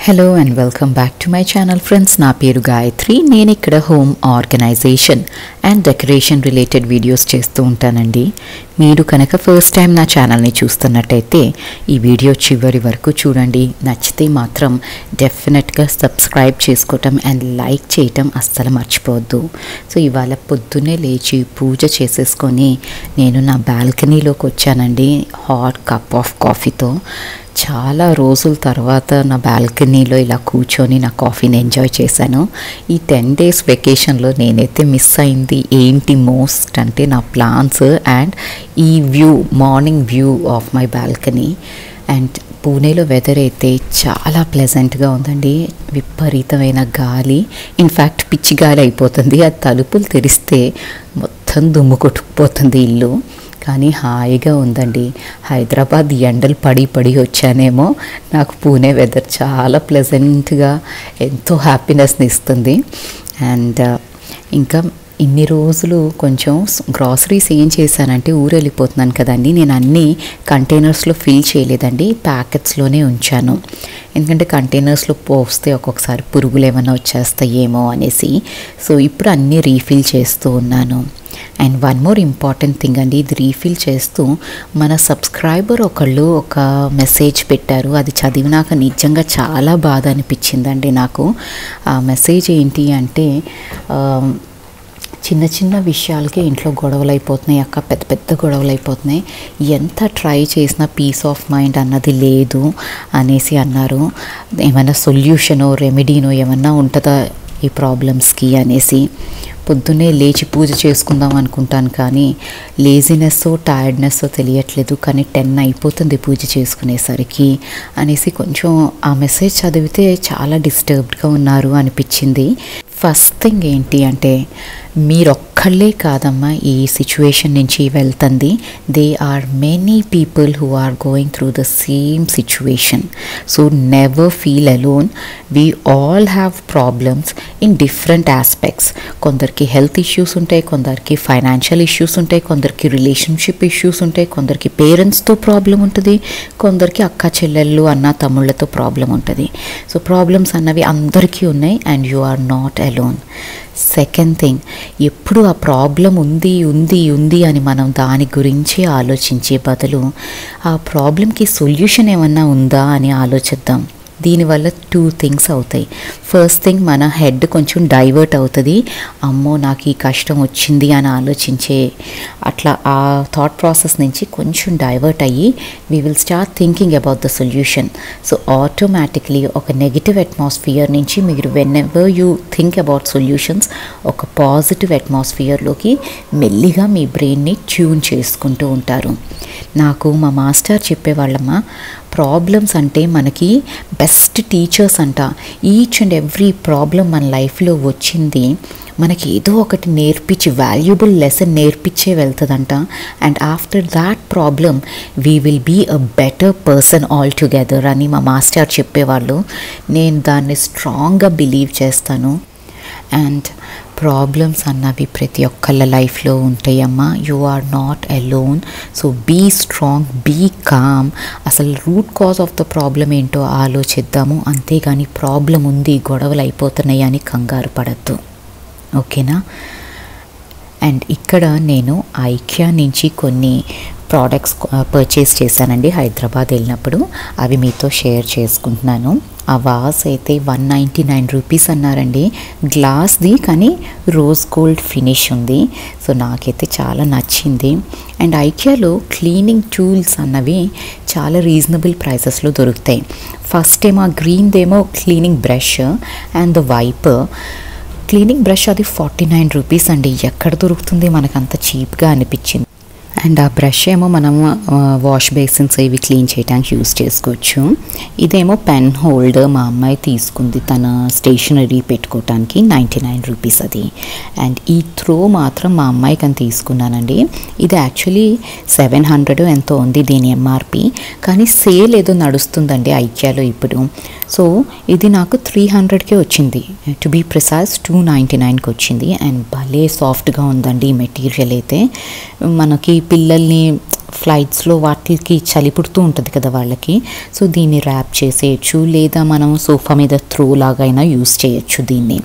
Hello and welcome back to my channel friends. నా పేరు గాయత్రి. నేను ఇక్కడ home organization and decoration related videos చేస్తూ ఉంటానండి. మీరు కనుక ఫస్ట్ టైం నా ఛానల్ని చూస్తున్నట్టయితే ఈ వీడియో చివరి వరకు చూడండి. నచ్చితే మాత్రం డెఫినెట్గా సబ్స్క్రైబ్ చేసుకోవటం అండ్ లైక్ చేయటం అస్సలు మర్చిపోవద్దు. సో ఇవాళ పొద్దున్నే లేచి పూజ చేసేసుకొని నేను నా బాల్కనీలోకి వచ్చానండి హాట్ కప్ ఆఫ్ కాఫీతో. చాలా రోజుల తర్వాత నా బాల్కనీలో ఇలా కూర్చొని నా కాఫీని ఎంజాయ్ చేశాను. ఈ 10 days వెకేషన్లో నేనైతే మిస్ అయింది ఏంటి మోస్ట్ అంటే నా ప్లాంట్స్ అండ్ ఈ view, morning view of my balcony. And పూణేలో వెదర్ అయితే చాలా ప్లెజెంట్గా ఉందండి. విపరీతమైన గాలి, ఇన్ఫ్యాక్ట్ పిచ్చి గాలి అయిపోతుంది. అది తలుపులు తెరిస్తే మొత్తం దుమ్ము కొట్టుకుపోతుంది ఇల్లు. కానీ హాయిగా ఉందండి. హైదరాబాద్ ఎండలు పడి వచ్చానేమో, నాకు పూణే వెదర్ చాలా ప్లెజెంట్గా ఎంతో హ్యాపీనెస్ని ఇస్తుంది. అండ్ ఇంకా ఇన్ని రోజులు కొంచెం గ్రాసరీస్ ఏం చేశానంటే ఊరు వెళ్ళిపోతున్నాను కదండి, నేను అన్నీ కంటైనర్స్లో ఫిల్ చేయలేదండి, ప్యాకెట్స్లోనే ఉంచాను. ఎందుకంటే కంటైనర్స్లో పోస్తే ఒక్కొక్కసారి పురుగులు ఏమైనా వచ్చేస్తాయేమో అనేసి. సో ఇప్పుడు అన్నీ రీఫిల్ చేస్తూ ఉన్నాను. And one more important thing అండి, ఇది రీఫిల్ చేస్తూ మన సబ్స్క్రైబర్ ఒకళ్ళు ఒక మెసేజ్ పెట్టారు. అది చదివినాక నిజంగా చాలా బాధ అనిపించిందండి నాకు. ఆ మెసేజ్ ఏంటి అంటే, చిన్న చిన్న విషయాలకే ఇంట్లో గొడవలు అయిపోతున్నాయి అక్క, పెద్ద పెద్ద గొడవలు అయిపోతున్నాయి, ఎంత ట్రై చేసినా పీస్ ఆఫ్ మైండ్ అన్నది లేదు అనేసి అన్నారు. ఏమైనా సొల్యూషనో రెమెడీనో ఏమన్నా ఉంటుందా ఈ ప్రాబ్లమ్స్కి అనేసి. పొద్దున్నే లేచి పూజ చేసుకుందాం అనుకుంటాను కానీ లేజినెస్ టైర్డ్నెస్ తెలియట్లేదు. కానీ 10 అయిపోతుంది పూజ చేసుకునేసరికి అనేసి కొంచెం ఆ మెసేజ్ చదివితే చాలా డిస్టర్బ్డ్గా ఉన్నారు అనిపించింది. ఫస్ట్ థింగ్ ఏంటి అంటే, మీరొక్కళ్ళే కాదమ్మా ఈ సిచ్యువేషన్ నుంచి వెళ్తుంది. There are many people who are going through the same situation. So never feel alone. We all have problems in different aspects. కొందరికి హెల్త్ ఇష్యూస్ ఉంటాయి, కొందరికి ఫైనాన్షియల్ ఇష్యూస్ ఉంటాయి, కొందరికి రిలేషన్షిప్ ఇష్యూస్ ఉంటాయి, కొందరికి పేరెంట్స్తో ప్రాబ్లం ఉంటుంది, కొందరికి అక్క చెల్లెళ్ళు అన్న తమ్ముళ్ళతో ప్రాబ్లం ఉంటుంది. సో ప్రాబ్లమ్స్ అన్నవి అందరికీ ఉన్నాయి and you are not alone. Second thing, ఎప్పుడు ఆ ప్రాబ్లం ఉంది అని మనం దాని గురించి ఆలోచించే బదులు ఆ ప్రాబ్లంకి సొల్యూషన్ ఏమన్నా ఉందా అని ఆలోచిద్దాం. దీనివల్ల 2 things అవుతాయి. ఫస్ట్ థింగ్, మన హెడ్ కొంచెం డైవర్ట్ అవుతుంది. అమ్మో నాకు ఈ కష్టం వచ్చింది అని ఆలోచించే అట్లా ఆ థాట్ ప్రాసెస్ నుంచి కొంచెం డైవర్ట్ అయ్యి we will start thinking about the solution. So automatically ఒక నెగిటివ్ అట్మాస్ఫియర్ నుంచి మీరు when ever you think about solutions ఒక పాజిటివ్ అట్మాస్ఫియర్లోకి మెల్లిగా మీ బ్రెయిన్ని ట్యూన్ చేసుకుంటూ ఉంటారు. నాకు మా మాస్టర్ చెప్పేవాళ్ళమ్మా, ప్రాబ్లమ్స్ అంటే మనకి బెస్ట్ టీచర్స్ అంట. ఈచ్ అండ్ ఎవ్రీ ప్రాబ్లం మన లైఫ్లో వచ్చింది మనకి ఏదో ఒకటి నేర్పించి వాల్యుబుల్ లెసన్ నేర్పించే వెళ్తుందంట. And after that problem we will be a better person all together అని మా మాస్టర్ చెప్పేవాళ్ళు. నేను దాన్ని స్ట్రాంగ్గా బిలీవ్ చేస్తాను. అండ్ ప్రాబ్లమ్స్ అన్నవి ప్రతి ఒక్కళ్ళ లైఫ్లో ఉంటాయమ్మా. You are not alone. So be strong, be calm. అసలు root cause of the problem ఏంటో ఆలోచిద్దాము, అంతేగాని ప్రాబ్లం ఉంది గొడవలు అయిపోతున్నాయి అని కంగారు పడద్దు. ఓకేనా? అండ్ ఇక్కడ నేను ఐకియా నుంచి కొన్ని ప్రోడక్ట్స్ పర్చేస్ చేశానండి హైదరాబాద్ వెళ్ళినప్పుడు. అవి మీతో షేర్ చేసుకుంటున్నాను. ఆ వాస్ అయితే 199 రూపీస్ అన్నారండి, గ్లాస్ది, కానీ రోజ్ గోల్డ్ ఫినిష్ ఉంది. సో నాకైతే చాలా నచ్చింది. అండ్ ఐకియాలో క్లీనింగ్ టూల్స్ అన్నవి చాలా రీజనబుల్ ప్రైసెస్లో దొరుకుతాయి. ఫస్ట్ ఏమో గ్రీన్దేమో cleaning brush and the wiper. Cleaning brush అది 49 రూపీస్ అండి. ఎక్కడ దొరుకుతుంది మనకు అంత చీప్గా అనిపించింది. అండ్ ఆ బ్రష్ ఏమో మనము వాష్ బేసిన్స్ ఇవి క్లీన్ చేయడానికి యూస్ చేసుకోవచ్చు. ఇదేమో పెన్ హోల్డర్ మా అమ్మాయి తీసుకుంది తన స్టేషనరీ పెట్టుకోవటానికి, 99 రూపీస్ అది. అండ్ ఈ త్రో మాత్రం మా అమ్మాయికి అని తీసుకున్నానండి. ఇది యాక్చువల్లీ 700 ఎంతో ఉంది దీని ఎంఆర్పి, కానీ సేల్ ఏదో నడుస్తుందండి ఐకియాలో ఇప్పుడు. సో ఇది నాకు 300కే వచ్చింది, టు బీ ప్రిసైజ్ 299కి వచ్చింది. అండ్ భలే సాఫ్ట్గా ఉందండి ఈ మెటీరియల్ అయితే. మనకి పిల్లల్ని ఫ్లైట్స్లో వాటికి చలి పుడుతూ ఉంటుంది కదా వాళ్ళకి. సో దీన్ని ర్యాప్ చేసేయచ్చు, లేదా మనం సోఫా మీద త్రో లాగైనా యూస్ చేయొచ్చు దీన్ని.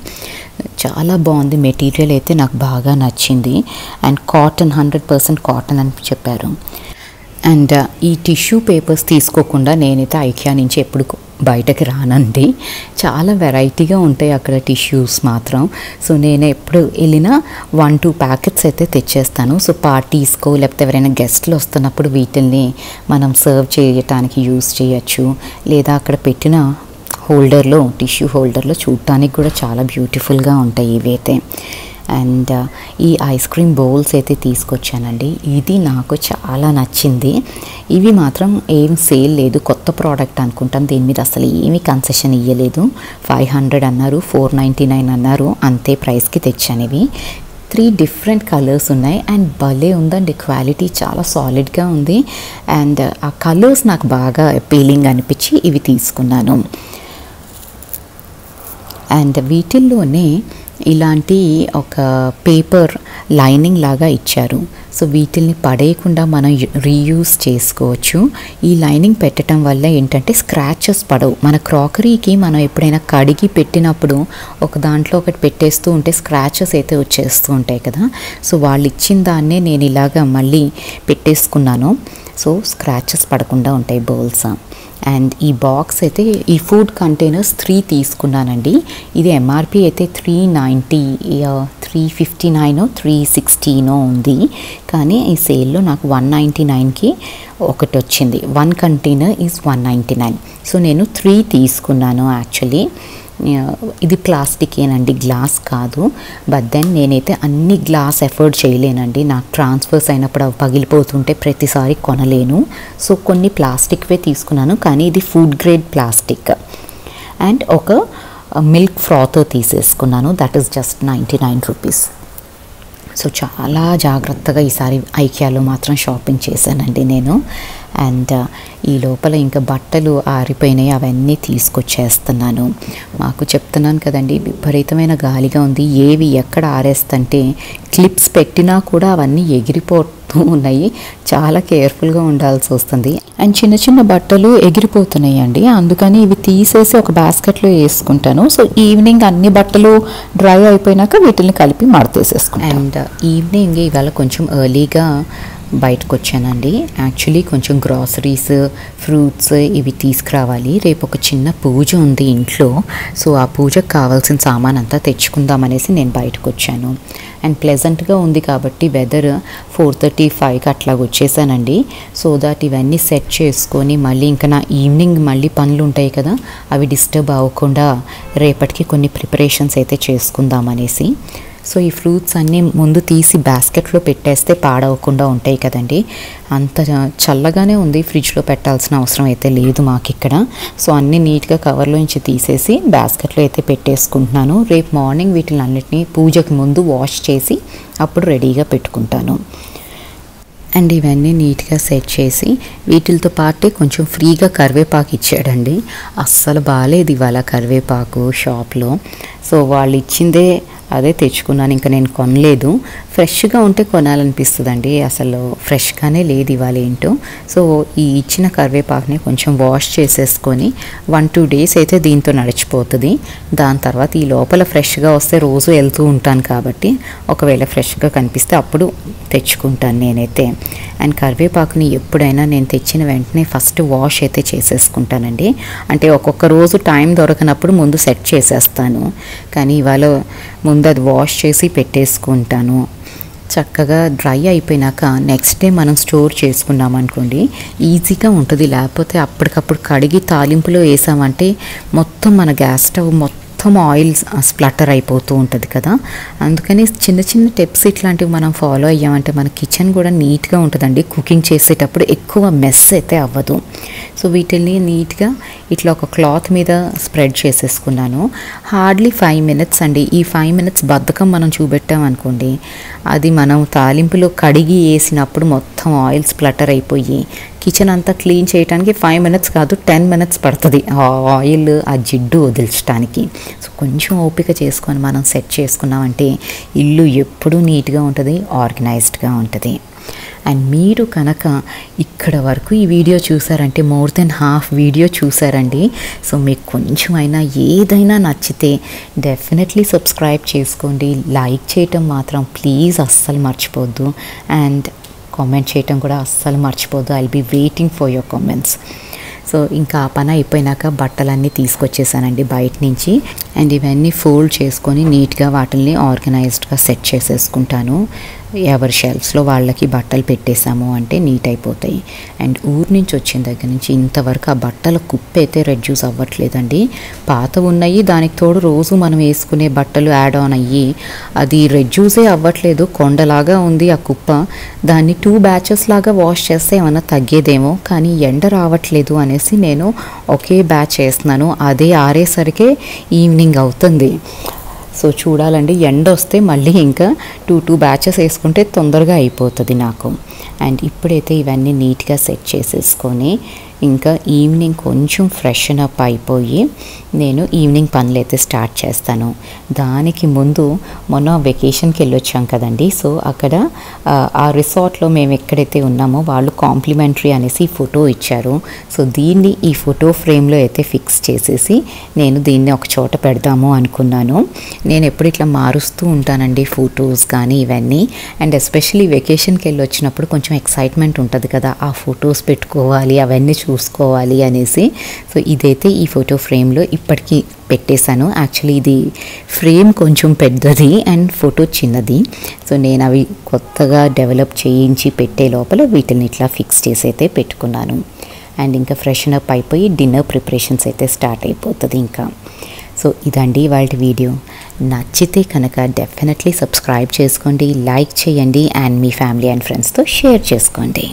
చాలా బాగుంది, మెటీరియల్ అయితే నాకు బాగా నచ్చింది. అండ్ కాటన్, 100% కాటన్ అని చెప్పారు. అండ్ ఈ టిష్యూ పేపర్స్ తీసుకోకుండా నేనైతే ఐకియా నుంచి ఎప్పుడు బయటకి రానండి. చాలా వెరైటీగా ఉంటాయి అక్కడ టిష్యూస్ మాత్రం. సో నేను ఎప్పుడు వెళ్ళినా 1-2 ప్యాకెట్స్ అయితే తెచ్చేస్తాను. సో పార్టీస్కో లేకపోతే ఎవరైనా గెస్ట్లు వస్తున్నప్పుడు వీటిల్ని మనం సర్వ్ చేయటానికి యూస్ చేయొచ్చు. లేదా అక్కడ పెట్టిన హోల్డర్లో, టిష్యూ హోల్డర్లో చూడటానికి కూడా చాలా బ్యూటిఫుల్గా ఉంటాయి ఇవైతే. అండ్ ఈ ఐస్ క్రీమ్ బౌల్స్ అయితే తీసుకొచ్చానండి. ఇది నాకు చాలా నచ్చింది. ఇవి మాత్రం ఏం సేల్ లేదు, కొత్త ప్రోడక్ట్ అనుకుంటాను. దీని మీద అసలు ఏమీ కన్సెషన్ ఇవ్వలేదు. 500 అన్నారు, 499 అన్నారు, అంతే ప్రైస్కి తెచ్చాను. ఇవి 3 డిఫరెంట్ కలర్స్ ఉన్నాయి. అండ్ భలే ఉందండి, క్వాలిటీ చాలా సాలిడ్గా ఉంది. అండ్ ఆ కలర్స్ నాకు బాగా అపీలింగ్ అనిపించి ఇవి తీసుకున్నాను. అండ్ వీటిల్లోనే ఇలాంటి ఒక పేపర్ లైనింగ్ లాగా ఇచ్చారు. సో వీటిల్ని పడేయకుండా మనం రీయూజ్ చేసుకోవచ్చు. ఈ లైనింగ్ పెట్టడం వల్ల ఏంటంటే స్క్రాచెస్ పడవు. మన క్రాకరీకి మనం ఎప్పుడైనా కడిగి పెట్టినప్పుడు ఒక దాంట్లో ఒకటి పెట్టేస్తూ ఉంటే స్క్రాచెస్ అయితే వచ్చేస్తూ ఉంటాయి కదా. సో వాళ్ళు ఇచ్చిన దాన్నే నేను ఇలాగా మళ్ళీ పెట్టేసుకున్నాను. సో స్క్రాచెస్ పడకుండా ఉంటాయి బౌల్స్. అండ్ ఈ బాక్స్ అయితే, ఈ ఫుడ్ కంటైనర్స్ 3 తీసుకున్నానండి. ఇది ఎంఆర్పి అయితే 390, 359, 316 ఉంది. కానీ ఈ సేల్లో నాకు 199కి ఒకటి వచ్చింది. 1 కంటైనర్ ఈజ్ 199. సో నేను 3 తీసుకున్నాను యాక్చువల్లీ. ఇది ప్లాస్టికేనండి, గ్లాస్ కాదు. బట్ దెన్ నేనైతే అన్ని గ్లాస్ ఎఫర్డ్ చేయలేనండి. నాకు ట్రాన్స్ఫర్స్ అయినప్పుడు అవి పగిలిపోతుంటే ప్రతిసారి కొనలేను. సో కొన్ని ప్లాస్టిక్వే తీసుకున్నాను, కానీ ఇది ఫుడ్ గ్రేడ్ ప్లాస్టిక్. అండ్ ఒక మిల్క్ ఫ్రాతర్ తీసేసుకున్నాను, that is just 99 rupees. So చాలా జాగ్రత్తగా ఈసారి ఐకియాలో మాత్రం షాపింగ్ చేశానండి నేను. అండ్ ఈ లోపల ఇంకా బట్టలు ఆరిపోయినాయి, అవన్నీ తీసుకొచ్చేస్తున్నాను. మాకు చెప్తున్నాను కదండి, విపరీతమైన గాలిగా ఉంది. ఏవి ఎక్కడ ఆరేస్తుంటే క్లిప్స్ పెట్టినా కూడా అవన్నీ ఎగిరిపోతూ ఉన్నాయి. చాలా కేర్ఫుల్గా ఉండాల్సి వస్తుంది. అండ్ చిన్న చిన్న బట్టలు ఎగిరిపోతున్నాయి అండి, అందుకని ఇవి తీసేసి ఒక బాస్కెట్లో వేసుకుంటాను. సో ఈవినింగ్ అన్ని బట్టలు డ్రై అయిపోయినాక వీటిని కలిపి మడతేసేసుకుంటాను. అండ్ ఈవినింగ్ ఇవాళ కొంచెం ఎర్లీగా బయటకు వచ్చానండి. యాక్చువల్లీ కొంచెం గ్రాసరీస్, ఫ్రూట్స్ ఇవి తీసుకురావాలి. రేపు ఒక చిన్న పూజ ఉంది ఇంట్లో. సో ఆ పూజకు కావాల్సిన సామాన్ అంతా తెచ్చుకుందామనేసి నేను బయటకు వచ్చాను. అండ్ ప్లెజెంట్గా ఉంది కాబట్టి వెదర్ 4:35కి అట్లా వచ్చేసానండి. సో దట్ ఇవన్నీ సెట్ చేసుకొని మళ్ళీ ఇంకా నా ఈవినింగ్ మళ్ళీ పనులు ఉంటాయి కదా, అవి డిస్టర్బ్ అవ్వకుండా రేపటికి కొన్ని ప్రిపరేషన్స్ అయితే చేసుకుందామనేసి. సో ఈ ఫ్రూట్స్ అన్నీ ముందు తీసి బాస్కెట్లో పెట్టేస్తే పాడవకుండా ఉంటాయి కదండి. అంత చల్లగానే ఉంది, ఫ్రిడ్జ్లో పెట్టాల్సిన అవసరం అయితే లేదు మాకు ఇక్కడ. సో అన్నీ నీట్గా కవర్లో నుంచి తీసేసి బాస్కెట్లో అయితే పెట్టేసుకుంటున్నాను. రేపు మార్నింగ్ వీటిని అన్నిటినీ పూజకి ముందు వాష్ చేసి అప్పుడు రెడీగా పెట్టుకుంటాను. అండ్ ఇవన్నీ నీట్గా సెట్ చేసి వీటితో పాటే కొంచెం ఫ్రీగా కరివేపాకు ఇచ్చాడండి. అస్సలు బాగాలేదు ఇవాళ కరివేపాకు షాప్లో. సో వాళ్ళు ఇచ్చిందే అదే తెచ్చుకున్నాను, ఇంకా నేను కొనలేదు. ఫ్రెష్గా ఉంటే కొనాలనిపిస్తుందండి, అసలు ఫ్రెష్గానే లేదు ఇవాళ ఏంటో. సో ఈ ఇచ్చిన కరివేపాకుని కొంచెం వాష్ చేసేసుకొని 1-2 డేస్ అయితే దీంతో నడిచిపోతుంది. దాని తర్వాత ఈ లోపల ఫ్రెష్గా వస్తే రోజు వెళ్తూ ఉంటాను కాబట్టి ఒకవేళ ఫ్రెష్గా కనిపిస్తే అప్పుడు తెచ్చుకుంటాను నేనైతే. అండ్ కరివేపాకుని ఎప్పుడైనా నేను తెచ్చిన వెంటనే ఫస్ట్ వాష్ అయితే చేసేసుకుంటానండి. అంటే ఒక్కొక్క రోజు టైం దొరకనప్పుడు ముందు సెట్ చేసేస్తాను, కానీ ఇవాళ ముందు అది వాష్ చేసి పెట్టేసుకుంటాను. చక్కగా డ్రై అయిపోయినాక నెక్స్ట్ డే మనం స్టోర్ చేసుకున్నాం అనుకోండి, ఈజీగా ఉంటుంది. లేకపోతే అప్పటికప్పుడు కడిగి తాలింపులో వేసామంటే మొత్తం మన గ్యాస్ స్టవ్ మొత్తం ఆయిల్ స్ప్లటర్ అయిపోతూ ఉంటుంది కదా. అందుకని చిన్న చిన్న టిప్స్ ఇట్లాంటివి మనం ఫాలో అయ్యామంటే మన కిచెన్ కూడా నీట్గా ఉంటుందండి. కుకింగ్ చేసేటప్పుడు ఎక్కువ మెస్ అయితే అవ్వదు. సో వీటిని నీట్గా ఇట్లా ఒక క్లాత్ మీద స్ప్రెడ్ చేసేసుకున్నాను. హార్డ్లీ 5 మినిట్స్ అండి. ఈ 5 మినిట్స్ బద్ధకం మనం చూపెట్టామనుకోండి, అది మనం తాలింపులో కడిగి వేసినప్పుడు మొత్తం ఆయిల్ స్ప్లటర్ అయిపోయి కిచెన్ అంతా క్లీన్ చేయడానికి 5 మినిట్స్ కాదు 10 మినిట్స్ పడుతుంది ఆ ఆయిల్, ఆ జిడ్డు వదిలించడానికి. సో కొంచెం ఓపిక చేసుకొని మనం సెట్ చేసుకున్నామంటే ఇల్లు ఎప్పుడూ నీట్గా ఉంటుంది, ఆర్గనైజ్డ్గా ఉంటుంది. అండ్ మీరు కనుక ఇక్కడ వరకు ఈ వీడియో చూసారంటే మోర్ దెన్ హాఫ్ వీడియో చూసారండి. సో మీకు కొంచెమైనా ఏదైనా నచ్చితే డెఫినెట్లీ సబ్స్క్రైబ్ చేసుకోండి. లైక్ చేయటం మాత్రం ప్లీజ్ అస్సలు మర్చిపోద్దు. అండ్ కామెంట్ చేయటం కూడా అస్సలు మర్చిపోద్దు. I will be waiting for your comments. So ఇంకా ఆ పని అయిపోయినాక బట్టలన్నీ తీసుకొచ్చేసానండి బయట నుంచి. అండ్ ఇవన్నీ ఫోల్డ్ చేసుకొని నీట్గా వాటిని ఆర్గనైజ్డ్గా సెట్ చేసేసుకుంటాను. ఎవరి షెల్ఫ్స్లో వాళ్ళకి బట్టలు పెట్టేశాము అంటే నీట్ అయిపోతాయి. అండ్ ఊరు నుంచి వచ్చిన దగ్గర నుంచి ఇంతవరకు ఆ బట్టల కుప్ప అయితే రెడ్యూస్ అవ్వట్లేదండి. పాత ఉన్నాయి, దానికి తోడు రోజు మనం వేసుకునే బట్టలు యాడ్ ఆన్ అయ్యి అది రెడ్యూసే అవ్వట్లేదు. కొండలాగా ఉంది ఆ కుప్ప. దాన్ని 2 బ్యాచెస్ లాగా వాష్ చేస్తే ఏమైనా తగ్గేదేమో, కానీ ఎండ రావట్లేదు అనేసి నేను ఒకే బ్యాచ్ వేస్తున్నాను. అదే ఆరేసరికే ఈవినింగ్ అవుతుంది. సో చూడాలండి, ఎండ వస్తే మళ్ళీ ఇంకా 2 బ్యాచెస్ వేసుకుంటే తొందరగా అయిపోతుంది నాకు. అండ్ ఇప్పుడైతే ఇవన్నీ నీట్గా సెట్ చేసేసుకొని ఇంకా ఈవినింగ్ కొంచెం ఫ్రెషన్ అప్ అయిపోయి నేను ఈవినింగ్ పనులు అయితే స్టార్ట్ చేస్తాను. దానికి ముందు మొన్న వెకేషన్కి వెళ్ళొచ్చాం కదండి. సో అక్కడ ఆ రిసార్ట్లో మేము ఎక్కడైతే ఉన్నామో వాళ్ళు కాంప్లిమెంటరీ అనేసి ఫోటో ఇచ్చారు. సో దీన్ని ఈ ఫోటో ఫ్రేమ్లో అయితే ఫిక్స్ చేసేసి నేను దీన్ని ఒక చోట పెడదాము అనుకున్నాను. నేను ఎప్పుడు ఇట్లా మారుస్తూ ఉంటానండి ఫొటోస్ కానీ ఇవన్నీ. అండ్ ఎస్పెషలీ వెకేషన్కి వెళ్ళి వచ్చినప్పుడు కొంచెం ఎక్సైట్మెంట్ ఉంటుంది కదా, ఆ ఫొటోస్ పెట్టుకోవాలి, అవన్నీ చూసుకోవాలి అనేసి. సో ఇదైతే ఈ ఫోటో ఫ్రేమ్లో ఇప్పటికీ పెట్టేశాను. యాక్చువల్లీ ఇది ఫ్రేమ్ కొంచెం పెద్దది అండ్ ఫోటో చిన్నది. సో నేను అవి కొత్తగా డెవలప్ చేయించి పెట్టే లోపల వీటిని ఇట్లా ఫిక్స్ చేసి అయితే పెట్టుకున్నాను. అండ్ ఇంకా ఫ్రెషన్ అప్ అయిపోయి డిన్నర్ ప్రిపరేషన్స్ అయితే స్టార్ట్ అయిపోతుంది ఇంకా. సో ఇదండి ఇవాళ వీడియో. నచ్చితే కనుక డెఫినెట్లీ సబ్స్క్రైబ్ చేసుకోండి, లైక్ చేయండి అండ్ మీ ఫ్యామిలీ అండ్ ఫ్రెండ్స్తో షేర్ చేసుకోండి.